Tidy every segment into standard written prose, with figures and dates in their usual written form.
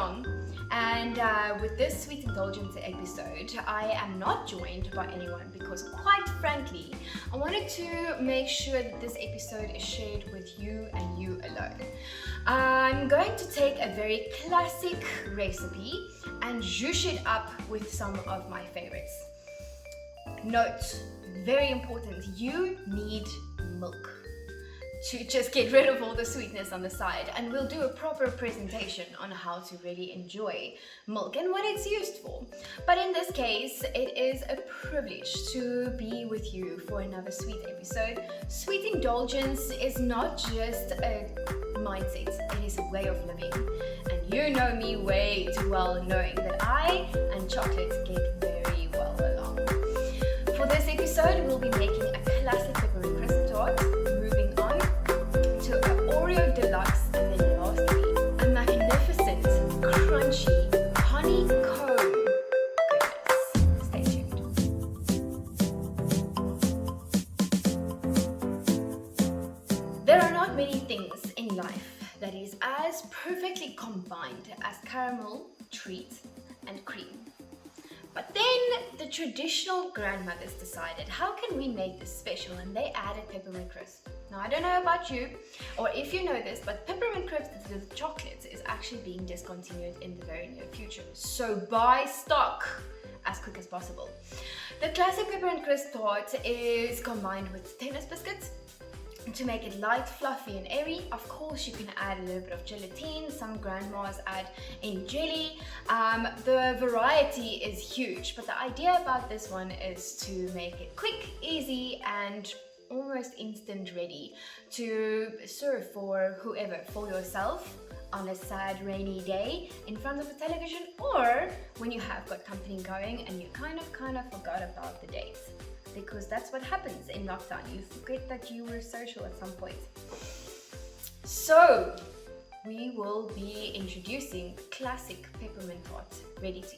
long, and with this Sweet Indulgence episode, I am not joined by anyone because, quite frankly, I wanted to make sure that this episode is shared with you and you alone. I'm going to take a very classic recipe and zhoosh it up with some of my favorites. Note, very important, you need milk to just get rid of all the sweetness on the side, and we'll do a proper presentation on how to really enjoy milk and what it's used for. But in this case, it is a privilege to be with you for another sweet episode. Sweet indulgence is not just a mindset, it is a way of living, and you know me way too well knowing that I and chocolate get very well along. For this episode, we'll be making a classic peppermint crisp tart, moving on to an Oreo Deluxe, and then lastly, a magnificent, crunchy honeycomb goodness. Stay tuned. There are not many things in life that is as perfectly combined as caramel, treat, and cream. But then the traditional grandmothers decided, how can we make this special? And they added peppermint crisp. Now, I don't know about you, or if you know this, but peppermint crisp with chocolate is actually being discontinued in the very near future. So buy stock as quick as possible. The classic peppermint crisp tart is combined with tennis biscuits to make it light, fluffy and airy. Of course, you can add a little bit of gelatine. Some grandmas add in jelly. The variety is huge, but the idea about this one is to make it quick, easy and almost instant ready to serve for whoever, for yourself on a sad rainy day in front of the television, or when you have got company going and you kind of forgot about the date. Because that's what happens in lockdown. You forget that you were social at some point. So, we will be introducing classic peppermint tart, ready to eat.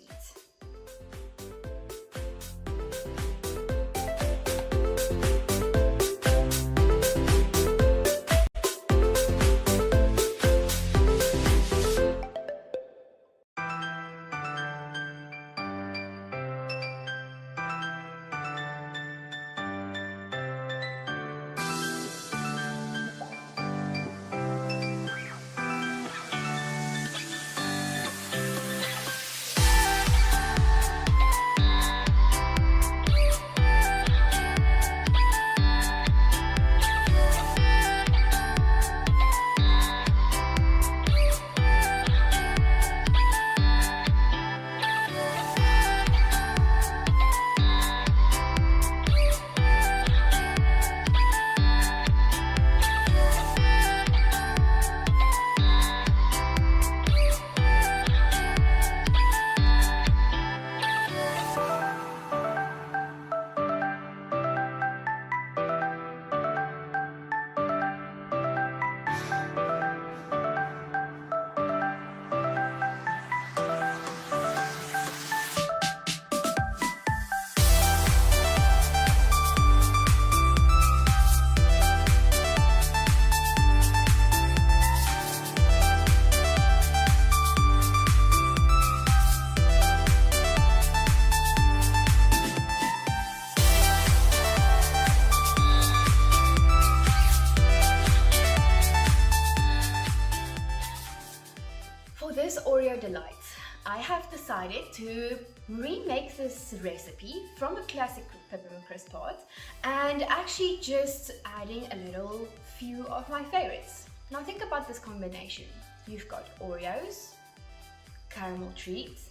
Oreo Delight, I have decided to remake this recipe from a classic peppermint crisp pot and actually just adding a little few of my favorites. Now think about this combination. You've got Oreos, caramel treats,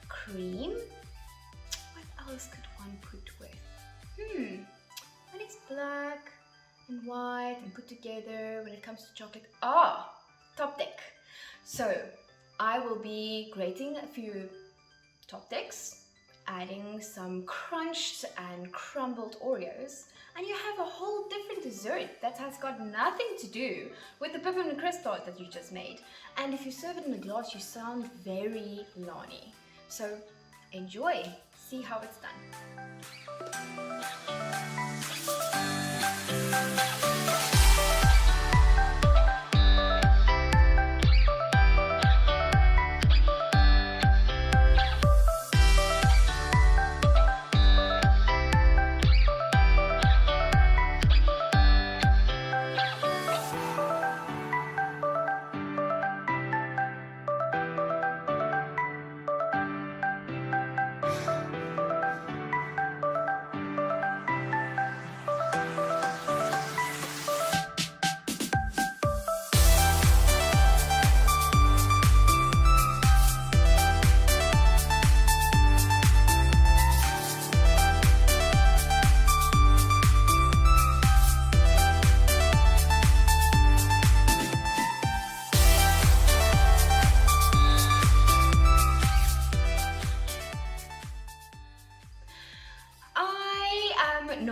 cream. What else could one put with? When it's black and white and put together when it comes to chocolate. Top deck. So I will be grating a few top decks, adding some crunched and crumbled Oreos, and you have a whole different dessert that has got nothing to do with the peppermint crisp tart that you just made. And if you serve it in a glass, you sound very Lani. So enjoy, see how it's done.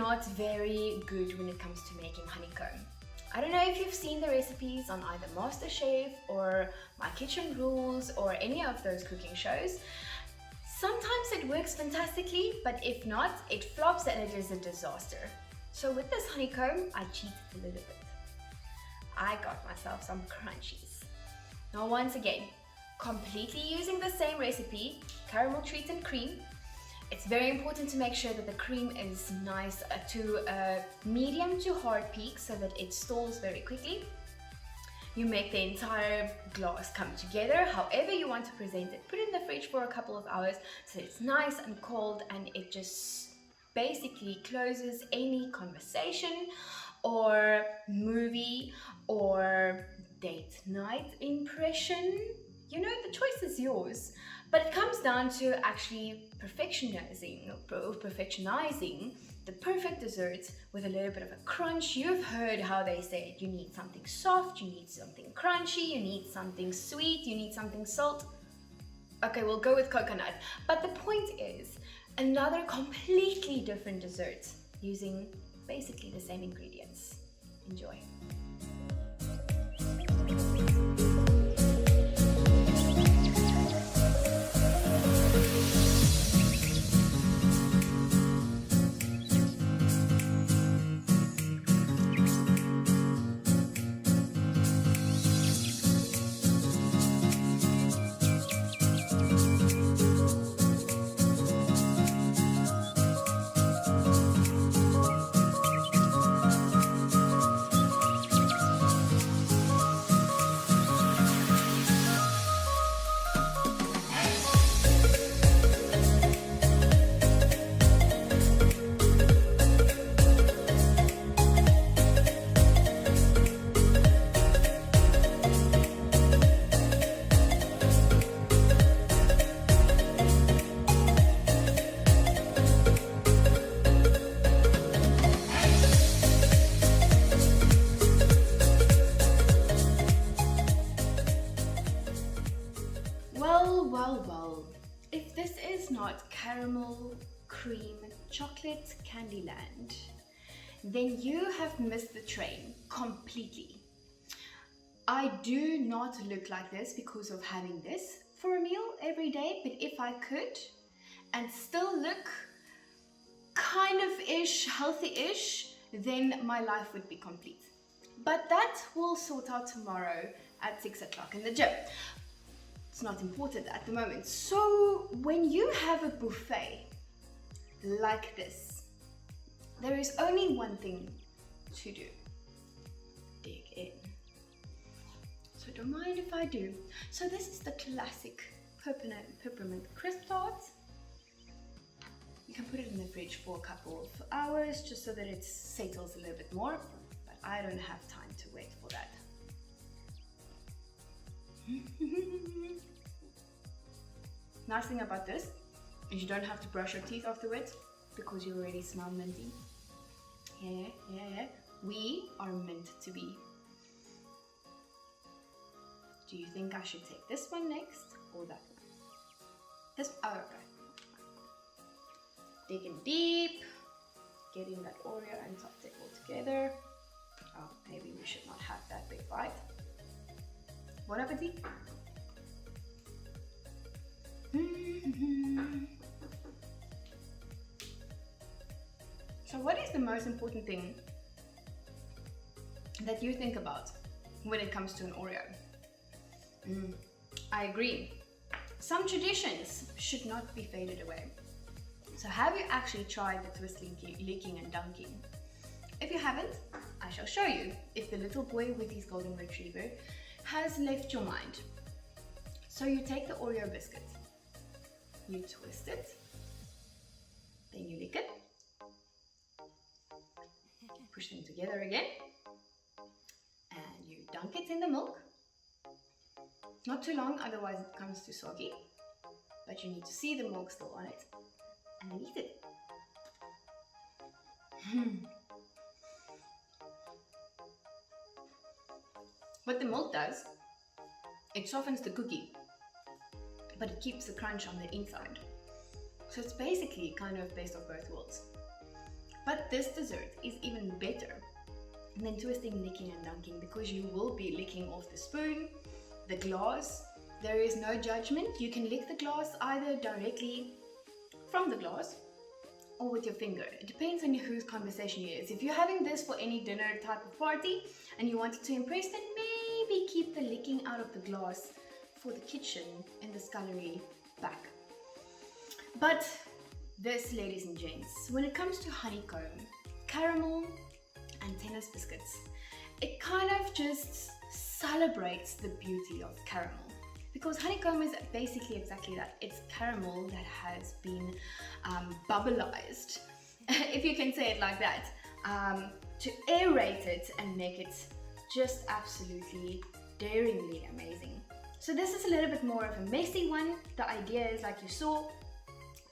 not very good when it comes to making honeycomb. I don't know if you've seen the recipes on either MasterChef or My Kitchen Rules or any of those cooking shows. Sometimes it works fantastically, but if not, it flops and it is a disaster. So with this honeycomb, I cheated a little bit. I got myself some crunchies. Now once again, completely using the same recipe, caramel treat and cream. It's very important to make sure that the cream is nice to a medium to hard peak so that it stalls very quickly. You make the entire glass come together however you want to present it. Put it in the fridge for a couple of hours so it's nice and cold, and it just basically closes any conversation or movie or date night impression. You know, the choice is yours, but it comes down to actually perfectionizing the perfect dessert with a little bit of a crunch. You've heard how they say it. You need something soft, you need something crunchy, you need something sweet, you need something salt. Okay, we'll go with coconut. But the point is, another completely different dessert using basically the same ingredients. Enjoy. Well, if this is not caramel cream chocolate Candyland, then you have missed the train completely. I do not look like this because of having this for a meal every day, but if I could and still look kind of healthy-ish, then my life would be complete. But that we'll sort out tomorrow at 6 o'clock in the gym. It's not important at the moment. So when you have a buffet like this, there is only one thing to do: dig in. So don't mind if I do. So this is the classic peppermint crisp pot. You can put it in the fridge for a couple of hours just so that it settles a little bit more, but I don't have time to wait for that. Nice thing about this is you don't have to brush your teeth afterwards because you already smell minty. Yeah. We are meant to be. Do you think I should take this one next or that one? Oh, okay. Digging deep, getting that Oreo and top it all together. Oh, maybe we should not have that big bite. Bon appetit! So what is the most important thing that you think about when it comes to an Oreo? I agree. Some traditions should not be faded away. So have you actually tried the twist licking and dunking? If you haven't, I shall show you if the little boy with his golden retriever has left your mind. So you take the Oreo biscuit, you twist it, then you lick it, push them together again, and you dunk it in the milk. Not too long, otherwise it becomes too soggy, but you need to see the milk still on it, and then eat it. What the milk does, it softens the cookie, but it keeps the crunch on the inside. So it's basically kind of best of both worlds. But this dessert is even better than twisting, licking and dunking, because you will be licking off the spoon, the glass. There is no judgment. You can lick the glass either directly from the glass or with your finger. It depends on whose conversation it is. If you're having this for any dinner type of party and you wanted to impress, then maybe keep the licking out of the glass for the kitchen in the scullery back. But this, ladies and gents, when it comes to honeycomb, caramel and tennis biscuits, it kind of just celebrates the beauty of caramel. Because honeycomb is basically exactly that. It's caramel that has been bubbleized, if you can say it like that, to aerate it and make it just absolutely daringly amazing. So this is a little bit more of a messy one. The idea is, like you saw,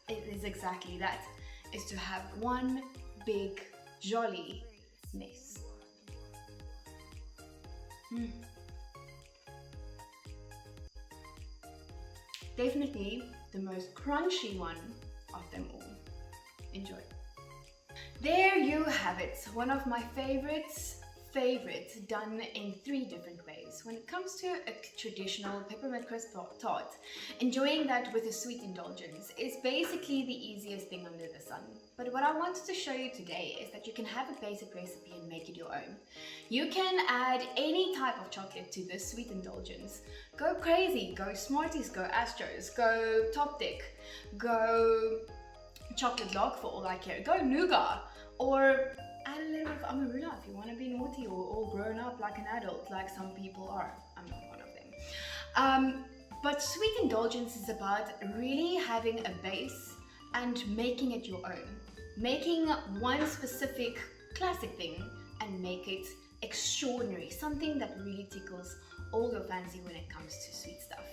it is exactly that, is to have one big jolly mess. Definitely the most crunchy one of them all. Enjoy. There you have it, one of my favorites, done in 3 different ways. When it comes to a traditional peppermint crisp tart, enjoying that with a sweet indulgence is basically the easiest thing under the sun. But what I wanted to show you today is that you can have a basic recipe and make it your own. You can add any type of chocolate to this sweet indulgence. Go crazy, go Smarties, go Astros, go Top Dick, go chocolate log for all I care, go nougat, or add a little bit of amarula if you want to be naughty or all grown up like an adult, like some people are. I'm not one of them. But sweet indulgence is about really having a base and making it your own. Making one specific classic thing and make it extraordinary, something that really tickles all your fancy when it comes to sweet stuff.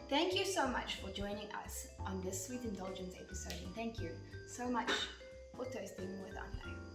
Thank you so much for joining us on this sweet indulgence episode, and thank you so much for toasting with Anne.